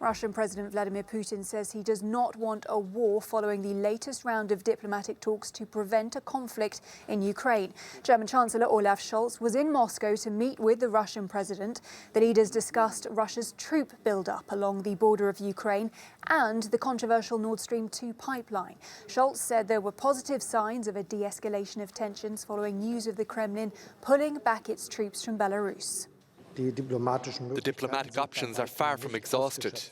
Russian President Vladimir Putin says he does not want a war following the latest round of diplomatic talks to prevent a conflict in Ukraine. German Chancellor Olaf Scholz was in Moscow to meet with the Russian president. The leaders discussed Russia's troop build-up along the border of Ukraine and the controversial Nord Stream 2 pipeline. Scholz said there were positive signs of a de-escalation of tensions following news of the Kremlin pulling back its troops from Belarus. The diplomatic options are far from exhausted.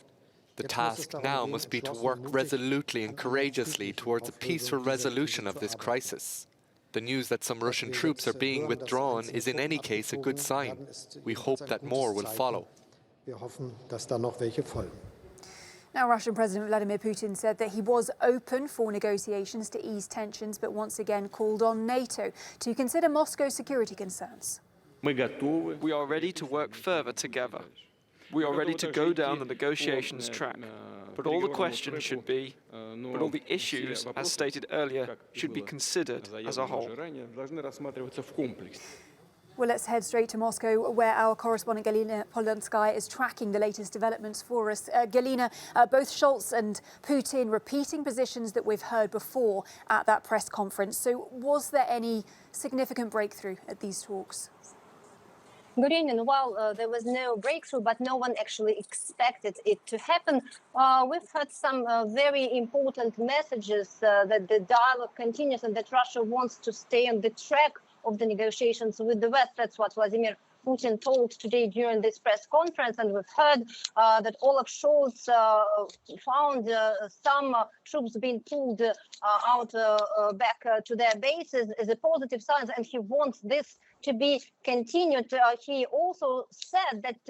The task now must be to work resolutely and courageously towards a peaceful resolution of this crisis. The news that some Russian troops are being withdrawn is in any case a good sign. We hope that more will follow. Now, Russian President Vladimir Putin said that he was open for negotiations to ease tensions, but once again called on NATO to consider Moscow's security concerns. We are ready to work further together. We are ready to go down the negotiations track. But all the questions should be, but all the issues, as stated earlier, should be considered as a whole. Well, let's head straight to Moscow, where our correspondent Galina Polonskaya is tracking the latest developments for us. Galina, both Scholz and Putin repeating positions that we've heard before at that press conference. So was there any significant breakthrough at these talks? Good evening. Well, there was no breakthrough, but no one actually expected it to happen. We've heard some very important messages that the dialogue continues and that Russia wants to stay on the track of the negotiations with the West. That's what Vladimir Putin told today during this press conference. And we've heard that Olaf Scholz found some troops being pulled out back to their bases as a positive sign, and he wants this to be continued. He also said that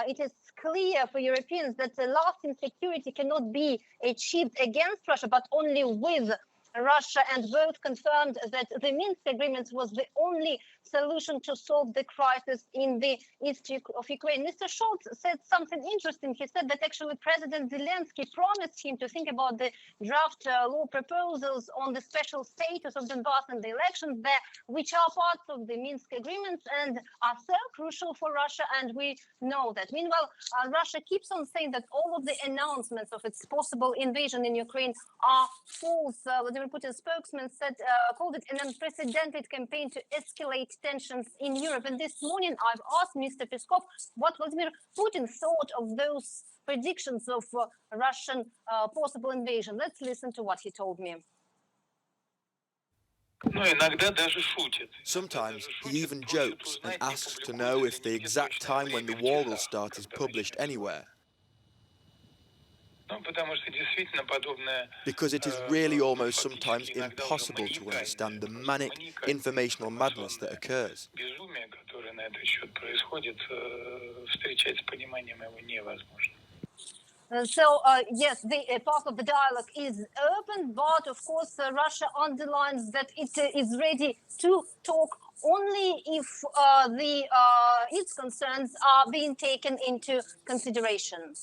it is clear for Europeans that the lasting security cannot be achieved against Russia, but only with Russia, and both confirmed that the Minsk agreements was the only solution to solve the crisis in the east of Ukraine. Mr. Scholz said something interesting. He said that actually President Zelensky promised him to think about the draft law proposals on the special status of Donbass and the elections there, which are parts of the Minsk agreements and are so crucial for Russia, and we know that. Meanwhile, Russia keeps on saying that all of the announcements of its possible invasion in Ukraine are false. Vladimir Putin's spokesman said, called it an unprecedented campaign to escalate tensions in Europe. And this morning I've asked Mr. Peskov what Vladimir Putin thought of those predictions of Russian possible invasion. Let's listen to what he told me. Sometimes he even jokes and asks to know if the exact time when the war will start is published anywhere. Because it is really almost sometimes impossible to understand the manic informational madness that occurs. Yes, the path of the dialogue is open, but of course Russia underlines that it is ready to talk only if its concerns are being taken into consideration.